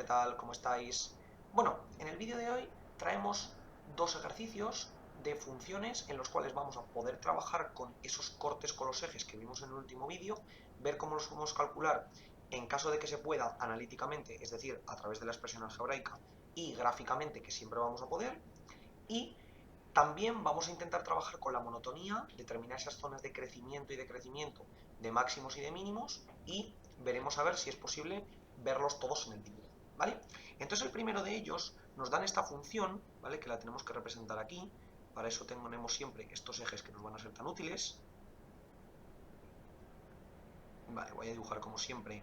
¿qué tal? ¿Cómo estáis? Bueno, en el vídeo de hoy traemos dos ejercicios de funciones en los cuales vamos a poder trabajar con esos cortes con los ejes que vimos en el último vídeo, ver cómo los podemos calcular en caso de que se pueda analíticamente, es decir, a través de la expresión algebraica y gráficamente, que siempre vamos a poder, y también vamos a intentar trabajar con la monotonía, determinar esas zonas de crecimiento y decrecimiento de máximos y de mínimos y veremos a ver si es posible verlos todos en el dibujo, ¿vale? Entonces el primero de ellos nos dan esta función, ¿vale? Que la tenemos que representar aquí. Para eso tenemos siempre estos ejes que nos van a ser tan útiles. Vale, voy a dibujar como siempre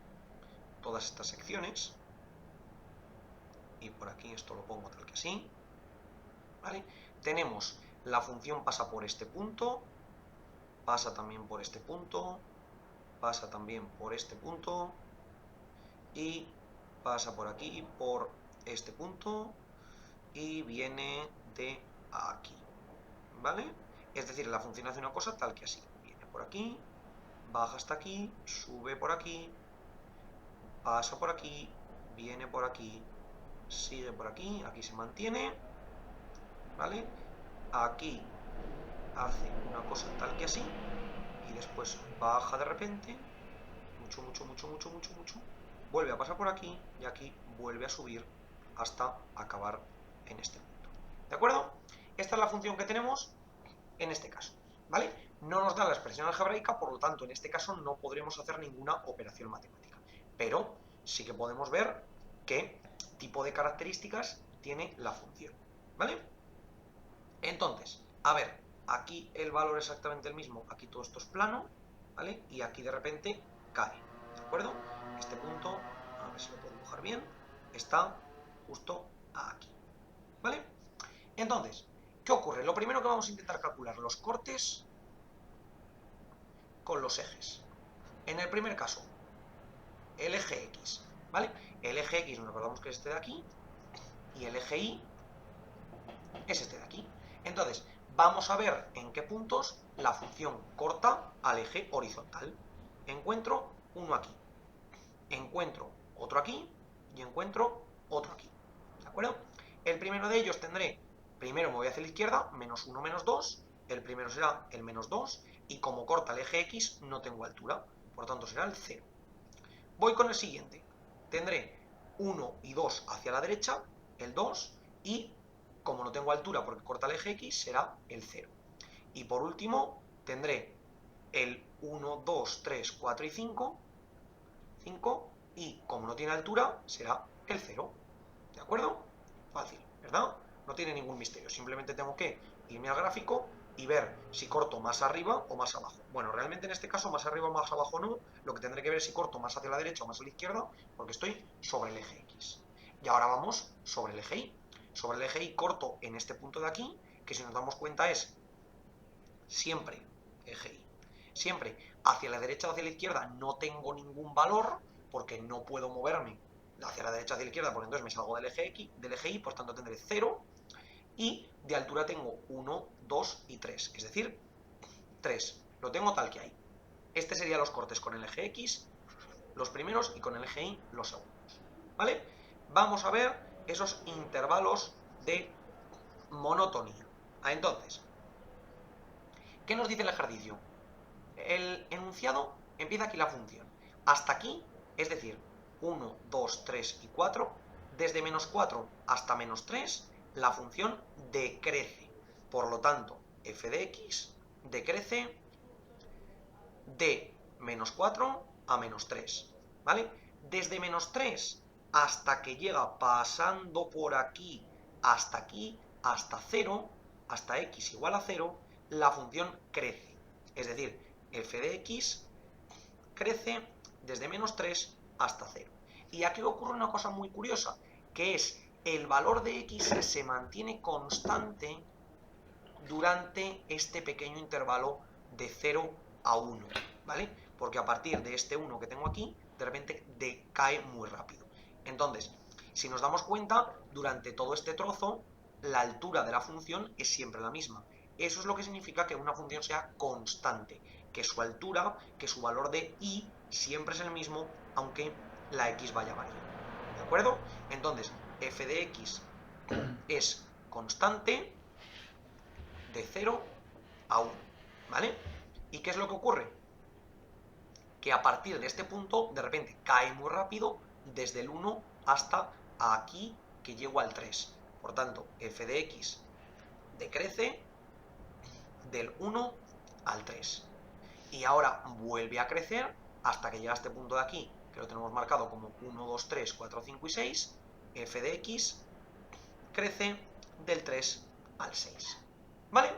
todas estas secciones. Y por aquí esto lo pongo tal que así. ¿Vale? Tenemos la función pasa por este punto, pasa también por este punto, pasa también por este punto y pasa por aquí, por este punto y viene de aquí, ¿vale? Es decir, la función hace una cosa tal que así, viene por aquí, baja hasta aquí, sube por aquí, pasa por aquí, viene por aquí, sigue por aquí, aquí se mantiene, ¿vale? Aquí hace una cosa tal que así y después baja de repente, mucho, vuelve a pasar por aquí y aquí vuelve a subir hasta acabar en este punto. ¿De acuerdo? Esta es la función que tenemos en este caso, ¿vale? No nos da la expresión algebraica, por lo tanto, en este caso no podremos hacer ninguna operación matemática, pero sí que podemos ver qué tipo de características tiene la función, ¿vale? Entonces, a ver, aquí el valor es exactamente el mismo, aquí todo esto es plano, ¿vale? Y aquí de repente cae, ¿de acuerdo? Este punto, a ver si lo puedo dibujar bien, está justo aquí, ¿vale? Entonces, ¿qué ocurre? Lo primero que vamos a intentar calcular, los cortes con los ejes. En el primer caso, el eje X, ¿vale? El eje X nos recordamos que es este de aquí y el eje Y es este de aquí. Entonces, vamos a ver en qué puntos la función corta al eje horizontal. Encuentro uno aquí, encuentro otro aquí y encuentro otro aquí, ¿de acuerdo? El primero de ellos tendré, primero me voy hacia la izquierda, menos 1, menos 2, el primero será el menos 2, y como corta el eje X no tengo altura, por lo tanto será el 0. Voy con el siguiente, tendré 1 y 2 hacia la derecha, el 2, y como no tengo altura porque corta el eje X, será el 0. Y por último, tendré el 1, 2, 3, 4 y 5, y como no tiene altura, será el 0. ¿De acuerdo? Fácil, ¿verdad? No tiene ningún misterio. Simplemente tengo que irme al gráfico y ver si corto más arriba o más abajo. Bueno, realmente en este caso más arriba o más abajo no. Lo que tendré que ver es si corto más hacia la derecha o más a la izquierda, porque estoy sobre el eje X. Y ahora vamos sobre el eje Y. Sobre el eje Y corto en este punto de aquí, que si nos damos cuenta es siempre eje Y. Siempre hacia la derecha o hacia la izquierda no tengo ningún valor, porque no puedo moverme hacia la derecha o hacia la izquierda, porque entonces me salgo del eje Y, por tanto tendré 0, y de altura tengo 1, 2 y 3, es decir, 3. Lo tengo tal que hay. Este serían los cortes con el eje X, los primeros, y con el eje Y, los segundos, ¿vale? Vamos a ver esos intervalos de monotonía. Entonces, ¿qué nos dice el ejercicio? El enunciado empieza aquí la función. Hasta aquí, es decir, 1, 2, 3 y 4, desde menos 4 hasta menos 3, la función decrece. Por lo tanto, f de x decrece de menos 4 a menos 3, ¿vale? Desde menos 3 hasta que llega pasando por aquí, hasta 0, hasta x igual a 0, la función crece. Es decir, f de x crece desde menos 3 hasta 0. Y aquí ocurre una cosa muy curiosa, que es el valor de x se mantiene constante durante este pequeño intervalo de 0 a 1, ¿vale? Porque a partir de este 1 que tengo aquí, de repente decae muy rápido. Entonces, si nos damos cuenta, durante todo este trozo, la altura de la función es siempre la misma. Eso es lo que significa que una función sea constante, que su altura, que su valor de y siempre es el mismo, aunque la x vaya variando. acuerdo? Entonces, f de x es constante de 0 a 1, ¿vale? ¿Y qué es lo que ocurre? Que a partir de este punto, de repente, cae muy rápido desde el 1 hasta aquí, que llego al 3. Por tanto, f de x decrece del 1 al 3. Y ahora vuelve a crecer hasta que llega a este punto de aquí, que lo tenemos marcado como 1, 2, 3, 4, 5 y 6. F de x crece del 3 al 6. ¿Vale?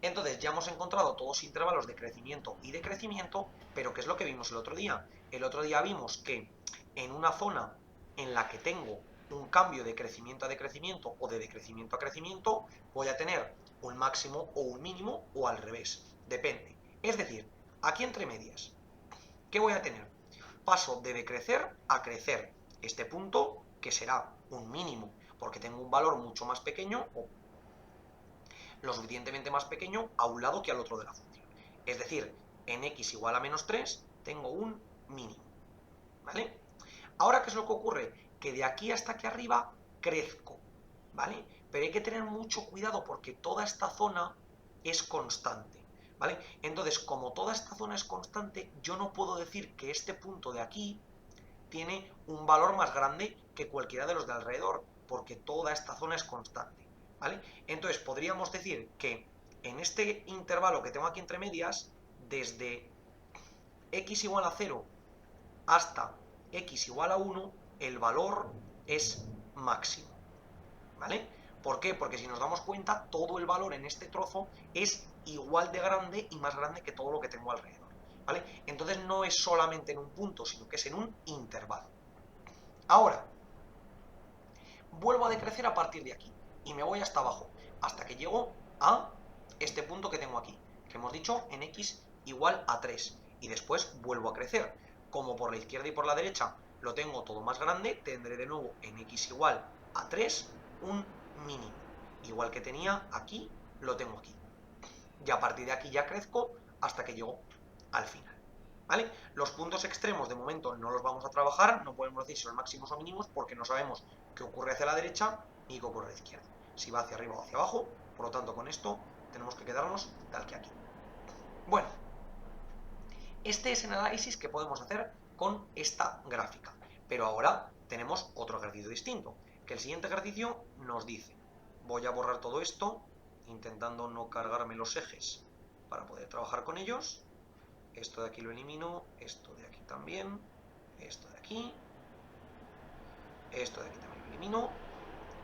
Entonces ya hemos encontrado todos intervalos de crecimiento y decrecimiento, pero ¿qué es lo que vimos el otro día? El otro día vimos que en una zona en la que tengo un cambio de crecimiento a decrecimiento o de decrecimiento a crecimiento, voy a tener un máximo o un mínimo o al revés, depende. Es decir, aquí entre medias, ¿qué voy a tener? Paso de decrecer a crecer. Este punto, que será un mínimo, porque tengo un valor mucho más pequeño o lo suficientemente más pequeño a un lado que al otro de la función. Es decir, en x igual a menos 3 tengo un mínimo. ¿Vale? Ahora, ¿qué es lo que ocurre? Que de aquí hasta aquí arriba crezco. ¿Vale? Pero hay que tener mucho cuidado porque toda esta zona es constante. ¿Vale? Entonces, como toda esta zona es constante, yo no puedo decir que este punto de aquí tiene un valor más grande que cualquiera de los de alrededor, porque toda esta zona es constante. ¿Vale? Entonces, podríamos decir que en este intervalo que tengo aquí entre medias, desde x igual a 0 hasta x igual a 1, el valor es máximo. ¿Vale? ¿Por qué? Porque si nos damos cuenta, todo el valor en este trozo es igual de grande y más grande que todo lo que tengo alrededor. ¿Vale? Entonces no es solamente en un punto, sino que es en un intervalo. Ahora, vuelvo a decrecer a partir de aquí y me voy hasta abajo, hasta que llego a este punto que tengo aquí, que hemos dicho en x igual a 3. Y después vuelvo a crecer. Como por la izquierda y por la derecha lo tengo todo más grande, tendré de nuevo en x igual a 3 un mínimo. Igual que tenía aquí, lo tengo aquí. Y a partir de aquí ya crezco hasta que llego al final. ¿Vale? Los puntos extremos de momento no los vamos a trabajar, no podemos decir si son máximos o mínimos porque no sabemos qué ocurre hacia la derecha y qué ocurre a la izquierda. Si va hacia arriba o hacia abajo, por lo tanto con esto tenemos que quedarnos tal que aquí. Bueno, este es el análisis que podemos hacer con esta gráfica. Pero ahora tenemos otro ejercicio distinto, que el siguiente ejercicio nos dice, voy a borrar todo esto, intentando no cargarme los ejes para poder trabajar con ellos. Esto de aquí lo elimino, esto de aquí también, esto de aquí, esto de aquí también lo elimino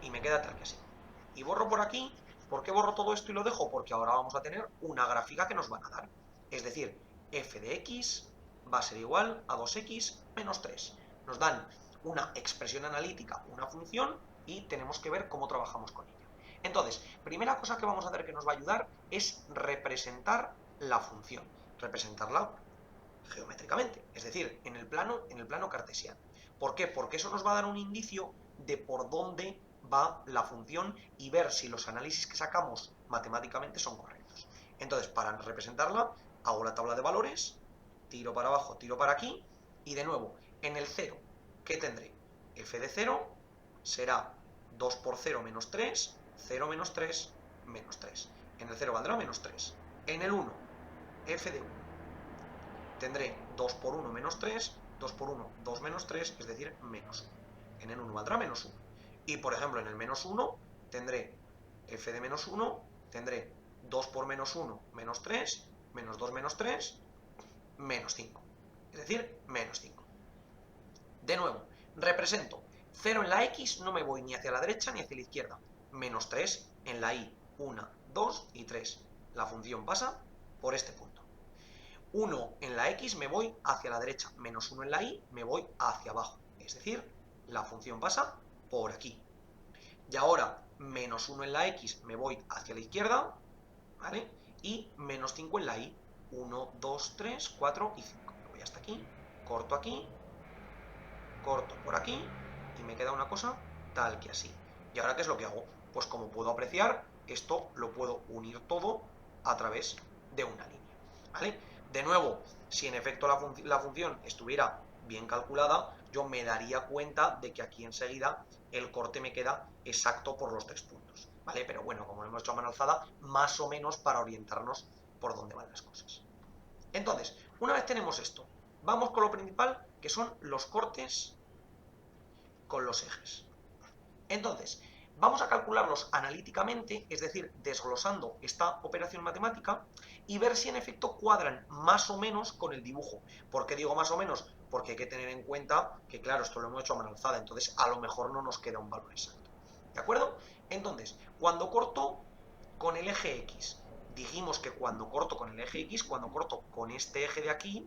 y me queda tal que así. Y borro por aquí. ¿Por qué borro todo esto y lo dejo? Porque ahora vamos a tener una gráfica que nos van a dar. Es decir, f de x va a ser igual a 2x menos 3. Nos dan una expresión analítica, una función, y tenemos que ver cómo trabajamos con ella. Entonces, primera cosa que vamos a hacer que nos va a ayudar es representar la función. Representarla geométricamente, es decir, en el plano cartesiano. ¿Por qué? Porque eso nos va a dar un indicio de por dónde va la función y ver si los análisis que sacamos matemáticamente son correctos. Entonces, para representarla, hago la tabla de valores, tiro para abajo, tiro para aquí, y de nuevo, en el 0, ¿qué tendré? F de 0 será 2 por 0 menos 3, 0 menos 3, menos 3. En el 0 valdrá menos 3. En el 1, F de 1, tendré 2 por 1 menos 3, 2 por 1, 2 menos 3, es decir, menos 1. En el 1 valdrá menos 1. Y por ejemplo, en el menos 1 tendré f de menos 1, tendré 2 por menos 1, menos 3, menos 2 menos 3, menos 5. Es decir, menos 5. De nuevo, represento 0 en la x, no me voy ni hacia la derecha ni hacia la izquierda. Menos 3 en la y, 1, 2 y 3. La función pasa por este punto. 1 en la x me voy hacia la derecha, menos 1 en la y me voy hacia abajo. Es decir, la función pasa por aquí. Y ahora, menos 1 en la x me voy hacia la izquierda, ¿vale? Y menos 5 en la y. 1, 2, 3, 4 y 5. Me voy hasta aquí, corto por aquí y me queda una cosa tal que así. ¿Y ahora qué es lo que hago? Pues como puedo apreciar, esto lo puedo unir todo a través de una línea, ¿vale? De nuevo, si en efecto la función estuviera bien calculada, yo me daría cuenta de que aquí enseguida el corte me queda exacto por los 3 puntos, ¿vale? Pero bueno, como lo hemos hecho a mano alzada, más o menos para orientarnos por dónde van las cosas. Entonces, una vez tenemos esto, vamos con lo principal, que son los cortes con los ejes. Entonces, vamos a calcularlos analíticamente, es decir, desglosando esta operación matemática y ver si en efecto cuadran más o menos con el dibujo. ¿Por qué digo más o menos? Porque hay que tener en cuenta que, claro, esto lo hemos hecho a mano alzada, entonces a lo mejor no nos queda un valor exacto. ¿De acuerdo? Entonces, cuando corto con el eje X, dijimos que cuando corto con el eje X, cuando corto con este eje de aquí,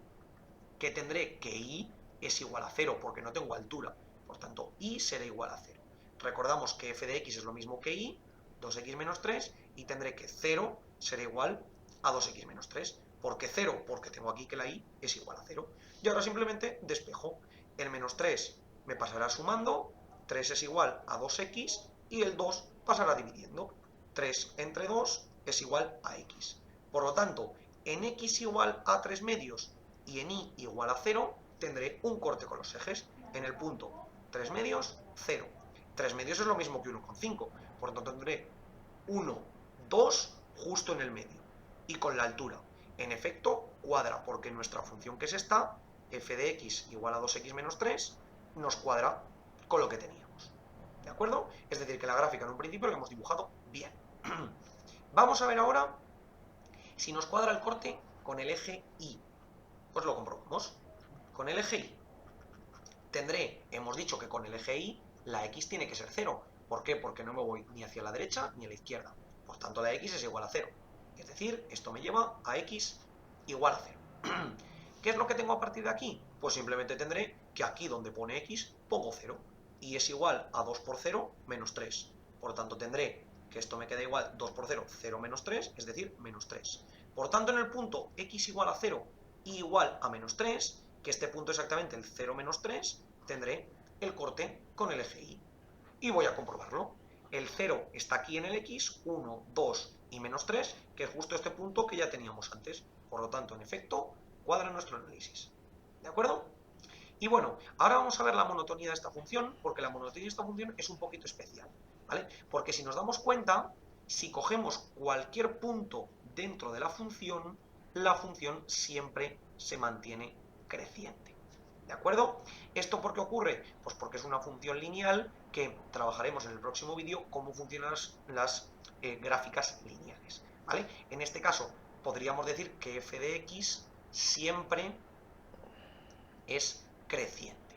que tendré que Y es igual a 0 porque no tengo altura. Por tanto, Y será igual a 0. Recordamos que f de x es lo mismo que y, 2x menos 3, y tendré que 0 será igual a 2x menos 3. ¿Por qué 0? Porque tengo aquí que la y es igual a 0. Y ahora simplemente despejo. El menos 3 me pasará sumando, 3 es igual a 2x, y el 2 pasará dividiendo. 3 entre 2 es igual a x. Por lo tanto, en x igual a 3 medios y en y igual a 0, tendré un corte con los ejes. En el punto 3 medios, 0. 3 medios es lo mismo que 1,5. Por lo tanto, tendré 1, 2 justo en el medio. Y con la altura. En efecto, cuadra, porque nuestra función que es esta, f de x igual a 2x menos 3, nos cuadra con lo que teníamos. ¿De acuerdo? Es decir, que la gráfica en un principio la hemos dibujado bien. Vamos a ver ahora si nos cuadra el corte con el eje y. Pues lo comprobamos. Con el eje y hemos dicho que con el eje y la x tiene que ser 0. ¿Por qué? Porque no me voy ni hacia la derecha ni a la izquierda. Por tanto, la x es igual a 0. Es decir, esto me lleva a x igual a 0. ¿Qué es lo que tengo a partir de aquí? Pues simplemente tendré que aquí donde pone x pongo 0. Y es igual a 2 por 0 menos 3. Por tanto, tendré que esto me queda igual 2 por 0, 0 menos 3, es decir, menos 3. Por tanto, en el punto x igual a 0 y igual a menos 3, que este punto exactamente el 0 menos 3, tendré el corte con el eje y. Y voy a comprobarlo. El 0 está aquí en el x, 1, 2 y menos 3, que es justo este punto que ya teníamos antes. Por lo tanto, en efecto, cuadra nuestro análisis. ¿De acuerdo? Y bueno, ahora vamos a ver la monotonía de esta función, porque la monotonía de esta función es un poquito especial, ¿vale? Porque si nos damos cuenta, si cogemos cualquier punto dentro de la función siempre se mantiene creciente. ¿De acuerdo? ¿Esto por qué ocurre? Pues porque es una función lineal que trabajaremos en el próximo vídeo cómo funcionan las gráficas lineales, ¿vale? En este caso, podríamos decir que f de x siempre es creciente,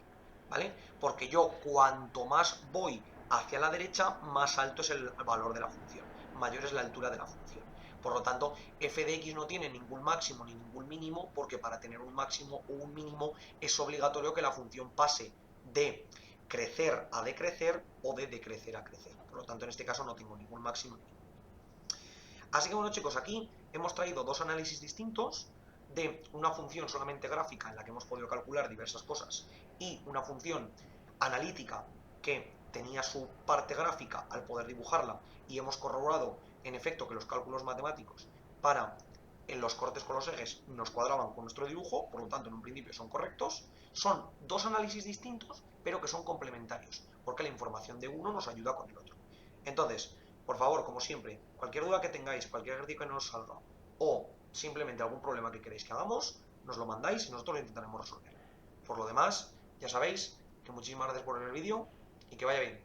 ¿vale? Porque yo cuanto más voy hacia la derecha, más alto es el valor de la función, mayor es la altura de la función. Por lo tanto, f de x no tiene ningún máximo ni ningún mínimo, porque para tener un máximo o un mínimo es obligatorio que la función pase de crecer a decrecer o de decrecer a crecer. Por lo tanto, en este caso no tengo ningún máximo ni ningún mínimo. Así que bueno, chicos, aquí hemos traído dos análisis distintos de una función solamente gráfica en la que hemos podido calcular diversas cosas y una función analítica que tenía su parte gráfica al poder dibujarla, y hemos corroborado en efecto que los cálculos matemáticos para en los cortes con los ejes nos cuadraban con nuestro dibujo, por lo tanto en un principio son correctos. Son dos análisis distintos pero que son complementarios, porque la información de uno nos ayuda con el otro. Entonces, por favor, como siempre, cualquier duda que tengáis, cualquier ejercicio que no os salga o simplemente algún problema que queréis que hagamos, nos lo mandáis y nosotros lo intentaremos resolver. Por lo demás, ya sabéis que muchísimas gracias por ver el vídeo y que vaya bien.